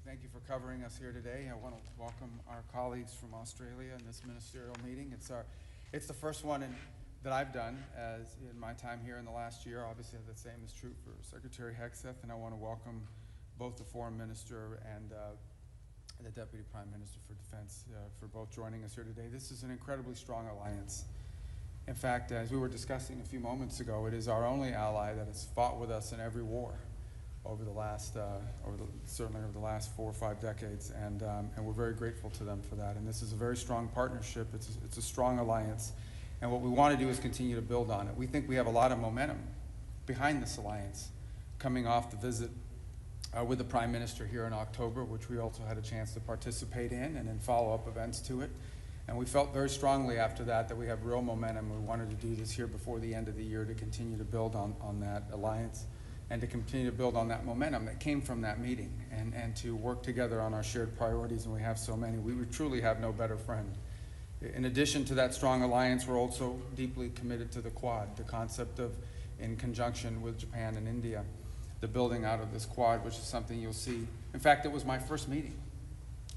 Thank you for covering us here today. I want to welcome our colleagues from Australia in this ministerial meeting. It's the first one that I've done as in my time here in the last year. Obviously, the same is true for Secretary Hegseth, and I want to welcome both the Foreign Minister and the Deputy Prime Minister for Defense for both joining us here today. This is an incredibly strong alliance. In fact, as we were discussing a few moments ago, it is our only ally that has fought with us in every war over the last, certainly over the last 4 or 5 decades, and we're very grateful to them for that. And this is a very strong partnership. It's a strong alliance, and what we want to do is continue to build on it. We think we have a lot of momentum behind this alliance, coming off the visit with the Prime Minister here in October, which we also had a chance to participate in, and in follow-up events to it. And we felt very strongly after that we have real momentum. We wanted to do this here before the end of the year to continue to build on that alliance and to continue to build on that momentum that came from that meeting and to work together on our shared priorities, and we have so many. We truly have no better friend. In addition to that strong alliance, we're also deeply committed to the Quad, the concept of, in conjunction with Japan and India, the building out of this Quad, which is something you'll see. In fact, it was my first meeting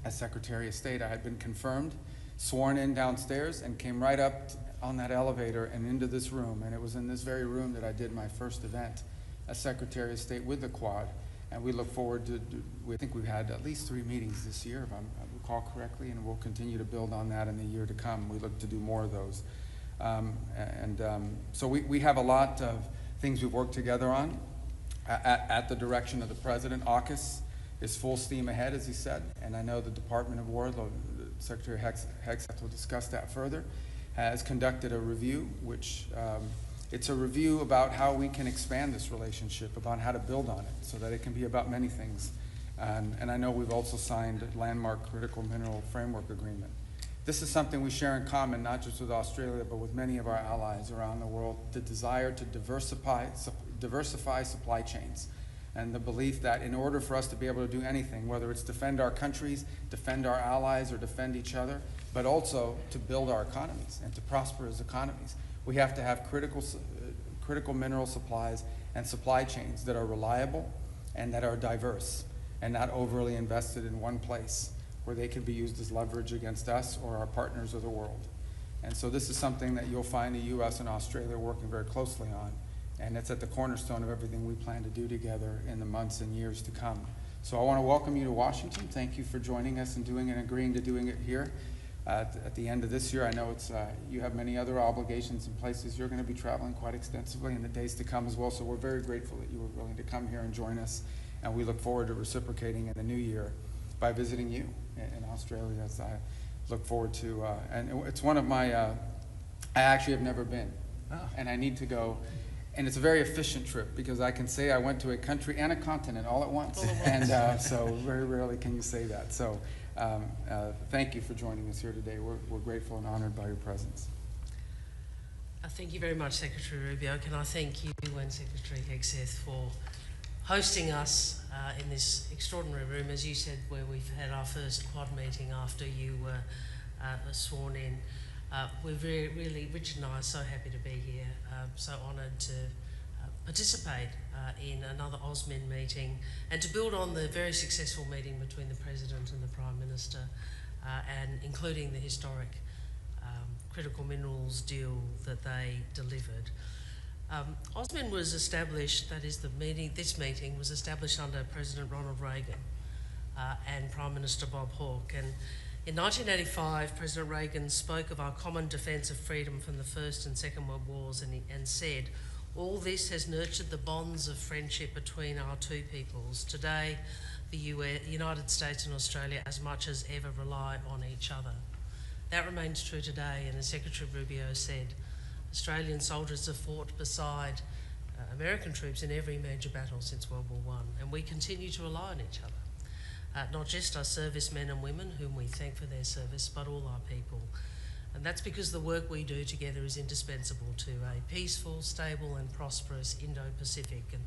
as Secretary of State. I had been confirmed, sworn in downstairs, and came right up on that elevator and into this room. And it was in this very room that I did my first event as Secretary of State with the Quad. And we look forward to, we think we've had at least 3 meetings this year, if I recall correctly, and we'll continue to build on that in the year to come. We look to do more of those. So we have a lot of things we've worked together on at the direction of the President. AUKUS is full steam ahead, as he said, and I know the Department of War, Secretary Hegseth will discuss that further, has conducted a review, which it's a review about how we can expand this relationship, about how to build on it, so that it can be about many things. And I know we've also signed a landmark critical mineral framework agreement. This is something we share in common, not just with Australia, but with many of our allies around the world, the desire to diversify supply chains, and the belief that in order for us to be able to do anything, whether it's defend our countries, defend our allies, or defend each other, but also to build our economies and to prosper as economies, we have to have critical mineral supplies and supply chains that are reliable and that are diverse and not overly invested in one place where they can be used as leverage against us or our partners of the world. And so this is something that you'll find the U.S. and Australia working very closely on, and it's at the cornerstone of everything we plan to do together in the months and years to come. So I want to welcome you to Washington. Thank you for joining us and agreeing to doing it here at the end of this year. I know you have many other obligations and places. You're going to be traveling quite extensively in the days to come as well, so we're very grateful that you were willing to come here and join us, and we look forward to reciprocating in the new year by visiting you in Australia, as I look forward to. And it's one of my, I actually have never been, and I need to go. And it's a very efficient trip because I can say I went to a country and a continent all at once. And so very rarely can you say that. So thank you for joining us here today. We're grateful and honored by your presence. Thank you very much, Secretary Rubio. Can I thank you and Secretary Hegseth for hosting us in this extraordinary room, as you said, where we've had our first Quad meeting after you were sworn in. We're really, Richard and I are so happy to be here, so honoured to participate in another AUSMIN meeting and to build on the very successful meeting between the President and the Prime Minister, and including the historic critical minerals deal that they delivered. AUSMIN was established, that is this meeting was established under President Ronald Reagan and Prime Minister Bob Hawke. And in 1985, President Reagan spoke of our common defence of freedom from the First and Second World Wars and said, "All this has nurtured the bonds of friendship between our two peoples. Today, the United States and Australia as much as ever rely on each other." That remains true today, and as Secretary Rubio said, Australian soldiers have fought beside American troops in every major battle since World War I, and we continue to rely on each other. Not just our servicemen and women, whom we thank for their service, but all our people. And that's because the work we do together is indispensable to a peaceful, stable and prosperous Indo-Pacific. And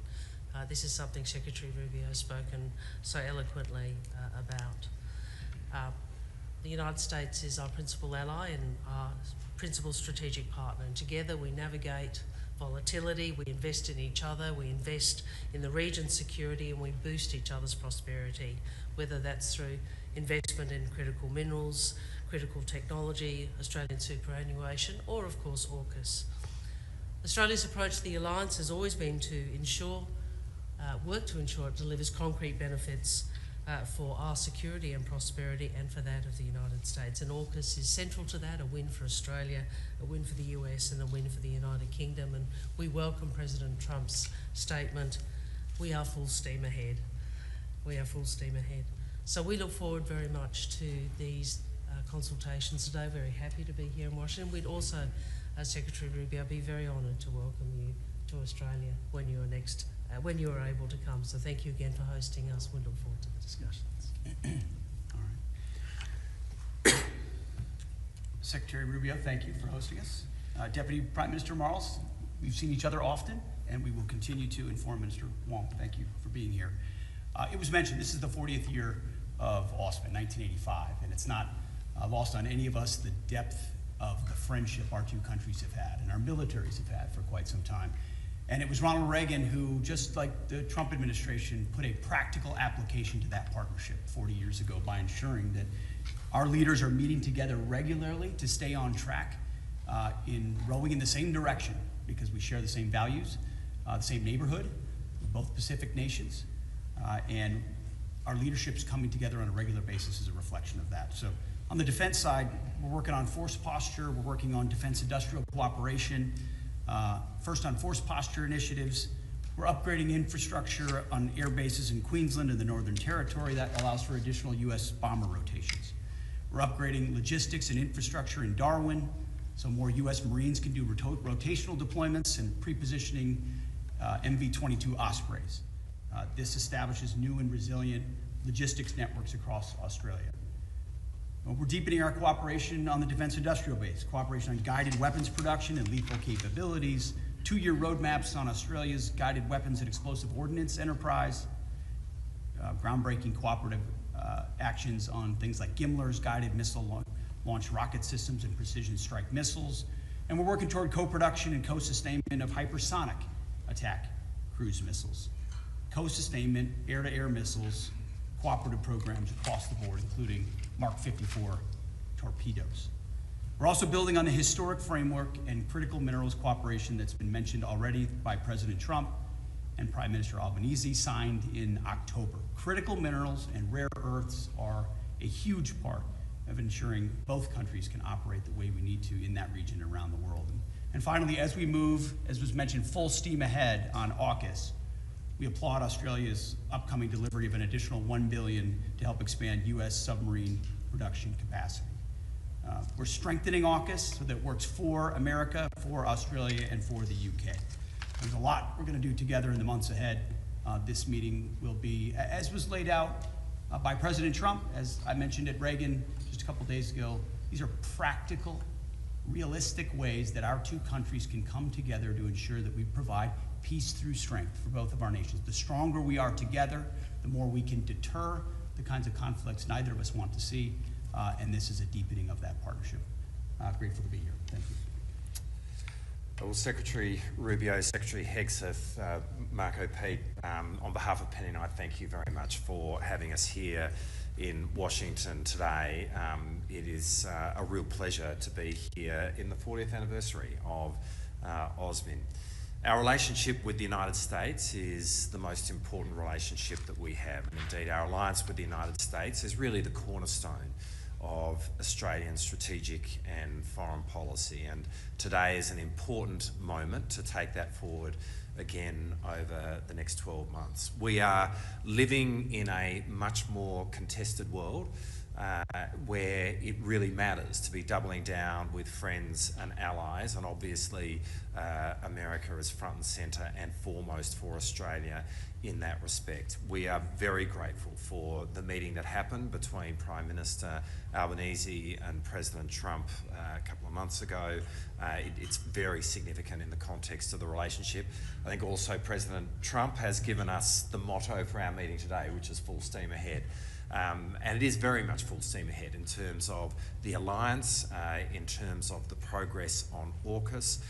this is something Secretary Rubio has spoken so eloquently about. The United States is our principal ally and our principal strategic partner, and together we navigate volatility, we invest in each other, we invest in the region's security, and we boost each other's prosperity, whether that's through investment in critical minerals, critical technology, Australian superannuation, or of course AUKUS. Australia's approach to the alliance has always been to work to ensure it delivers concrete benefits for our security and prosperity and for that of the United States. And AUKUS is central to that, a win for Australia, a win for the US and a win for the United Kingdom. And we welcome President Trump's statement, we are full steam ahead. We are full steam ahead. So we look forward very much to these consultations today. Very happy to be here in Washington. We'd also, Secretary Rubio, be very honoured to welcome you to Australia when you are when you are able to come. So thank you again for hosting us. We look forward to the discussions. All right. Secretary Rubio, thank you for hosting us. Deputy Prime Minister Marles, we've seen each other often, and we will continue to inform Minister Wong. Thank you for being here. It was mentioned, this is the 40th year of AUSMA, 1985, and it's not lost on any of us the depth of the friendship our two countries have had and our militaries have had for quite some time. And it was Ronald Reagan who, just like the Trump administration, put a practical application to that partnership 40 years ago by ensuring that our leaders are meeting together regularly to stay on track in rowing in the same direction, because we share the same values, the same neighborhood, both Pacific nations, and our leadership's coming together on a regular basis is a reflection of that. So on the defense side, we're working on force posture, we're working on defense industrial cooperation. First on force posture initiatives, we're upgrading infrastructure on air bases in Queensland and the Northern Territory. That allows for additional US bomber rotations. We're upgrading logistics and infrastructure in Darwin, so more US Marines can do rotational deployments and pre-positioning MV-22 Ospreys. This establishes new and resilient logistics networks across Australia. We're deepening our cooperation on the defense industrial base, cooperation on guided weapons production and lethal capabilities, 2-year roadmaps on Australia's guided weapons and explosive ordnance enterprise, groundbreaking cooperative actions on things like GMLRS, guided missile launch rocket systems and precision strike missiles. And we're working toward co-production and co-sustainment of hypersonic attack cruise missiles. Co-sustainment, air-to-air missiles, cooperative programs across the board, including Mark 54 torpedoes. We're also building on the historic framework and critical minerals cooperation that's been mentioned already by President Trump and Prime Minister Albanese, signed in October. Critical minerals and rare earths are a huge part of ensuring both countries can operate the way we need to in that region and around the world. And finally, as we move, as was mentioned, full steam ahead on AUKUS, we applaud Australia's upcoming delivery of an additional $1 billion to help expand US submarine production capacity. We're strengthening AUKUS so that it works for America, for Australia, and for the UK. There's a lot we're going to do together in the months ahead. This meeting will be, as was laid out by President Trump, as I mentioned at Reagan just a couple days ago, these are practical, realistic ways that our two countries can come together to ensure that we provide peace through strength for both of our nations. The stronger we are together, the more we can deter the kinds of conflicts neither of us want to see, and this is a deepening of that partnership. Grateful to be here. Thank you. Well, Secretary Rubio, Secretary Hegseth, Marco, Pete, on behalf of Penny and I, thank you very much for having us here in Washington today. It is a real pleasure to be here in the 40th anniversary of AUSMIN. Our relationship with the United States is the most important relationship that we have, and indeed our alliance with the United States is really the cornerstone of Australian strategic and foreign policy, and today is an important moment to take that forward again over the next 12 months. We are living in a much more contested world where it really matters to be doubling down with friends and allies, and obviously America is front and centre and foremost for Australia in that respect. We are very grateful for the meeting that happened between Prime Minister Albanese and President Trump a couple of months ago. It's very significant in the context of the relationship. I think also President Trump has given us the motto for our meeting today, which is full steam ahead. And it is very much full steam ahead in terms of the alliance, in terms of the progress on AUKUS,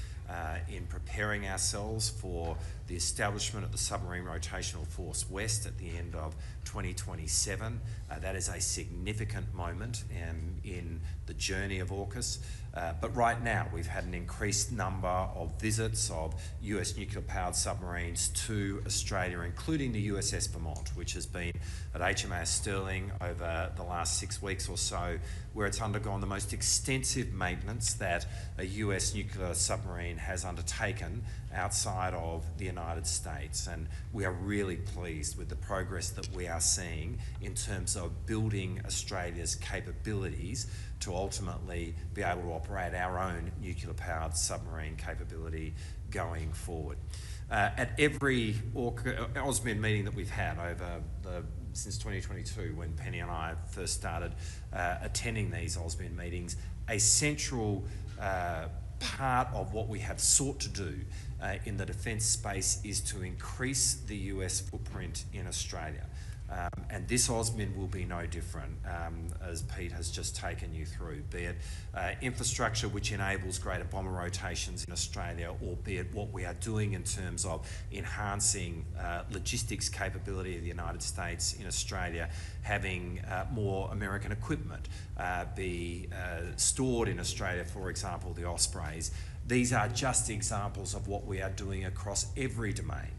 in preparing ourselves for the establishment of the Submarine Rotational Force West at the end of 2027. That is a significant moment in the journey of AUKUS. But right now, we've had an increased number of visits of US nuclear-powered submarines to Australia, including the USS Vermont, which has been at HMAS Stirling over the last 6 weeks or so, where it's undergone the most extensive maintenance that a US nuclear submarine has undertaken outside of the United States. And we are really pleased with the progress that we are seeing in terms of building Australia's capabilities to ultimately be able to operate our own nuclear-powered submarine capability going forward. At every AUSMIN meeting that we've had since 2022, when Penny and I first started attending these AUSMIN meetings, a central part of what we have sought to do in the defence space is to increase the US footprint in Australia. And this AUSMIN will be no different, as Pete has just taken you through, be it infrastructure which enables greater bomber rotations in Australia, or be it what we are doing in terms of enhancing logistics capability of the United States in Australia, having more American equipment be stored in Australia, for example, the Ospreys. These are just examples of what we are doing across every domain.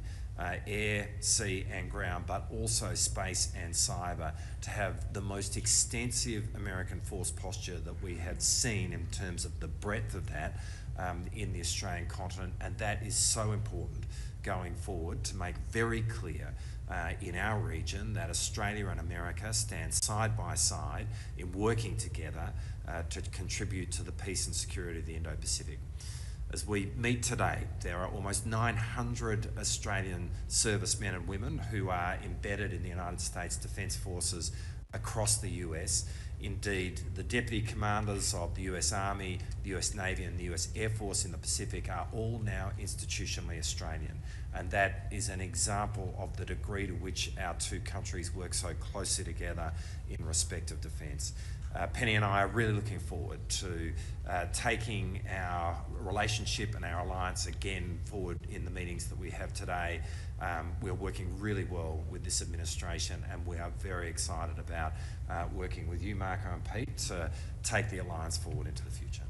Air, sea and ground, but also space and cyber, to have the most extensive American force posture that we have seen in terms of the breadth of that in the Australian continent. And that is so important going forward, to make very clear in our region that Australia and America stand side by side in working together to contribute to the peace and security of the Indo-Pacific. As we meet today, there are almost 900 Australian servicemen and women who are embedded in the United States Defence Forces across the US. Indeed, the deputy commanders of the US Army, the US Navy and the US Air Force in the Pacific are all now institutionally Australian. And that is an example of the degree to which our two countries work so closely together in respect of defence. Penny and I are really looking forward to taking our relationship and our alliance again forward in the meetings that we have today. We're working really well with this administration, and we are very excited about working with you, Marco and Pete, to take the alliance forward into the future.